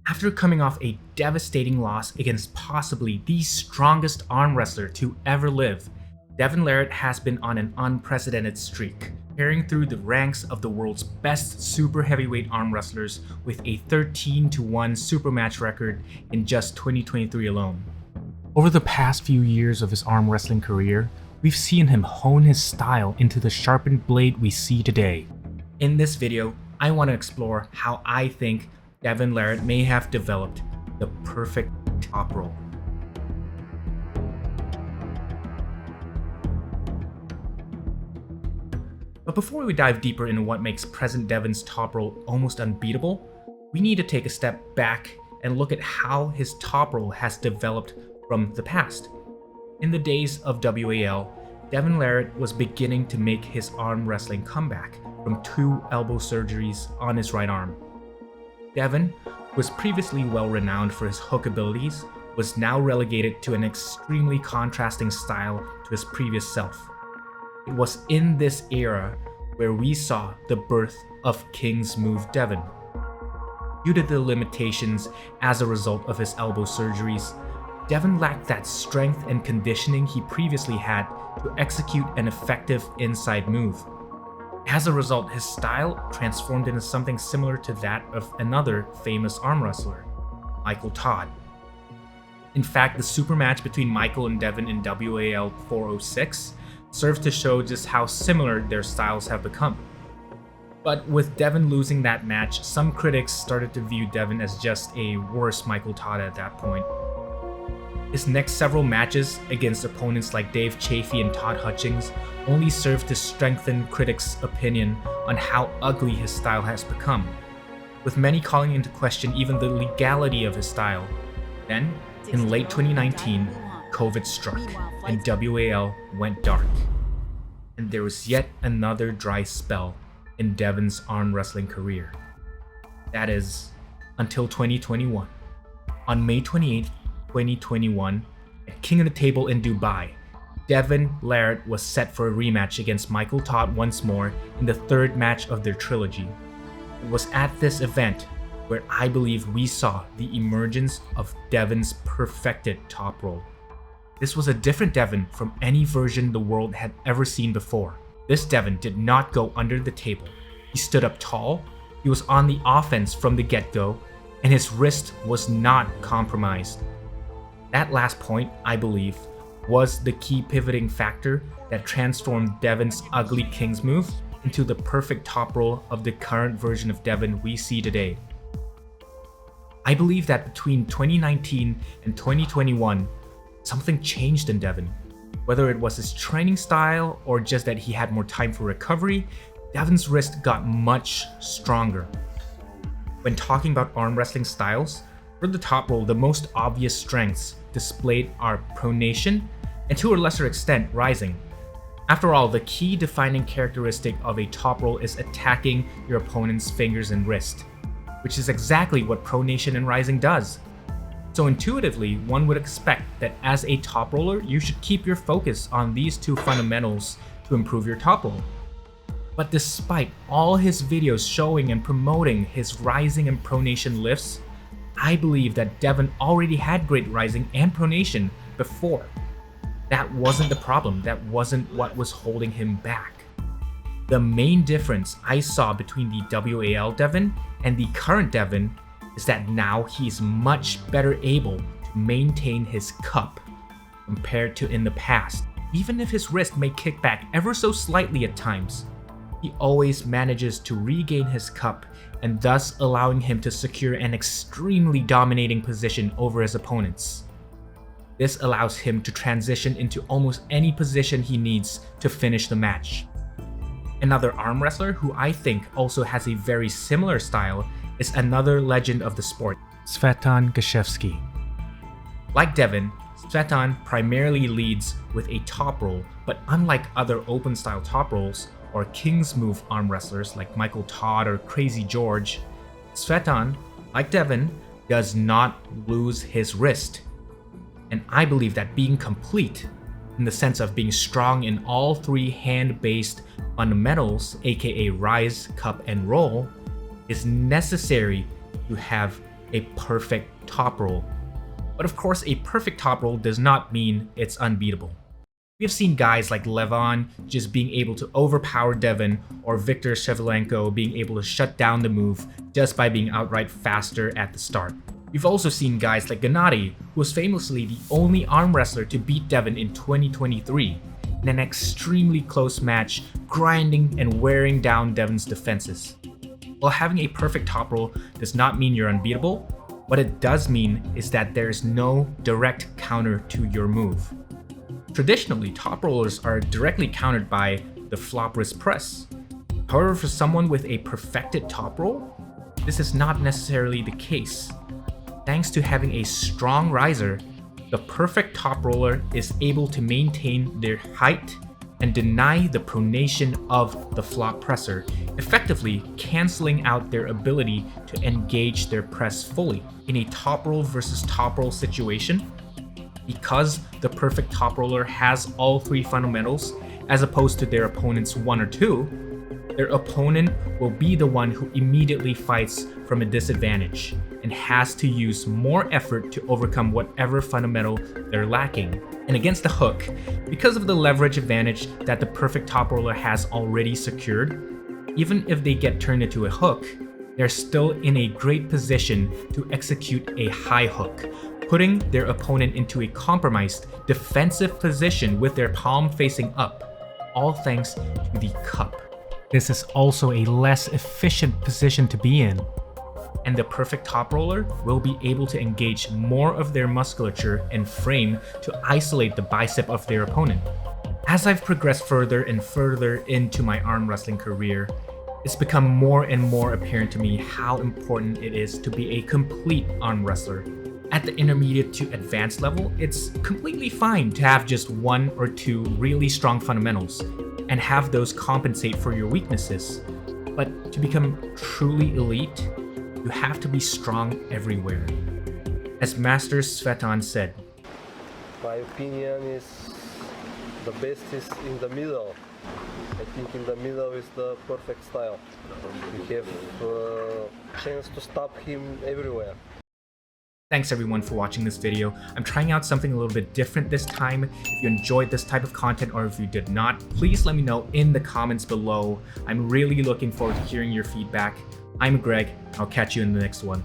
After coming off a devastating loss against possibly the strongest arm wrestler to ever live, Devin Larratt has been on an unprecedented streak, carrying through the ranks of the world's best super heavyweight arm wrestlers with a 13-1 super match record in just 2023 alone. Over the past few years of his arm wrestling career, we've seen him hone his style into the sharpened blade we see today. In this video, I want to explore how I think Devin Larratt may have developed the perfect top roll. But before we dive deeper into what makes present Devin's top roll almost unbeatable, we need to take a step back and look at how his top roll has developed from the past. In the days of WAL, Devin Larratt was beginning to make his arm wrestling comeback from 2 elbow surgeries on his right arm. Devin, who was previously well renowned for his hook abilities, was now relegated to an extremely contrasting style to his previous self. It was in this era where we saw the birth of King's Move Devin. Due to the limitations as a result of his elbow surgeries, Devin lacked that strength and conditioning he previously had to execute an effective inside move. As a result, his style transformed into something similar to that of another famous arm wrestler, Michael Todd. In fact, the super match between Michael and Devin in WAL 406 served to show just how similar their styles have become. But with Devin losing that match, some critics started to view Devin as just a worse Michael Todd at that point. His next several matches against opponents like Dave Chafee and Todd Hutchings only served to strengthen critics' opinion on how ugly his style has become, with many calling into question even the legality of his style. Then, in late 2019, COVID struck and WAL went dark. And there was yet another dry spell in Devin's arm wrestling career. That is, until 2021. On May 28th, 2021, at King of the Table in Dubai, Devin Larratt was set for a rematch against Michael Todd once more in the 3rd match of their trilogy. It was at this event where I believe we saw the emergence of Devin's perfected top roll. This was a different Devin from any version the world had ever seen before. This Devin did not go under the table. He stood up tall, he was on the offense from the get-go, and his wrist was not compromised. That last point, I believe, was the key pivoting factor that transformed Devin's ugly King's Move into the perfect top roll of the current version of Devin we see today. I believe that between 2019 and 2021, something changed in Devin. Whether it was his training style or just that he had more time for recovery, Devin's wrist got much stronger. When talking about arm wrestling styles, for the top roll, the most obvious strengths displayed are pronation and to a lesser extent rising. After all, the key defining characteristic of a top roll is attacking your opponent's fingers and wrist, which is exactly what pronation and rising does. So intuitively, one would expect that as a top roller, you should keep your focus on these 2 fundamentals to improve your top roll. But despite all his videos showing and promoting his rising and pronation lifts, I believe that Devin already had great rising and pronation before. That wasn't the problem, that wasn't what was holding him back. The main difference I saw between the WAL Devin and the current Devin is that now he's much better able to maintain his cup compared to in the past. Even if his wrist may kick back ever so slightly at times, he always manages to regain his cup and thus allowing him to secure an extremely dominating position over his opponents. This allows him to transition into almost any position he needs to finish the match. Another arm wrestler who I think also has a very similar style is another legend of the sport, Tsvetan Gashevsky. Like Devin, Tsvetan primarily leads with a top roll, but unlike other open style top rolls or King's Move arm wrestlers like Michael Todd or Crazy George, Tsvetan, like Devin, does not lose his wrist. And I believe that being complete, in the sense of being strong in all 3 hand-based fundamentals, aka rise, cup, and roll, is necessary to have a perfect top roll. But of course, a perfect top roll does not mean it's unbeatable. We have seen guys like Levon just being able to overpower Devin, or Viktor Shevchenko being able to shut down the move just by being outright faster at the start. We've also seen guys like Gennady, who was famously the only arm wrestler to beat Devin in 2023, in an extremely close match, grinding and wearing down Devin's defenses. While having a perfect top roll does not mean you're unbeatable, what it does mean is that there is no direct counter to your move. Traditionally, top rollers are directly countered by the flop wrist press. However, for someone with a perfected top roll, this is not necessarily the case. Thanks to having a strong riser, the perfect top roller is able to maintain their height and deny the pronation of the flop presser, effectively canceling out their ability to engage their press fully. In a top roll versus top roll situation, because the perfect top roller has all three fundamentals as opposed to their opponent's one or two, their opponent will be the one who immediately fights from a disadvantage and has to use more effort to overcome whatever fundamental they're lacking. And against the hook, because of the leverage advantage that the perfect top roller has already secured, even if they get turned into a hook, they're still in a great position to execute a high hook, putting their opponent into a compromised defensive position with their palm facing up, all thanks to the cup. This is also a less efficient position to be in, and the perfect top roller will be able to engage more of their musculature and frame to isolate the bicep of their opponent. As I've progressed further and further into my arm wrestling career, it's become more and more apparent to me how important it is to be a complete arm wrestler. At the intermediate to advanced level, it's completely fine to have just one or two really strong fundamentals and have those compensate for your weaknesses. But to become truly elite, you have to be strong everywhere. As Master Svetan said, my opinion is the best is in the middle. I think in the middle is the perfect style. You have a chance to stop him everywhere. Thanks everyone for watching this video. I'm trying out something a little bit different this time. If you enjoyed this type of content or if you did not, please let me know in the comments below. I'm really looking forward to hearing your feedback. I'm Greg. I'll catch you in the next one.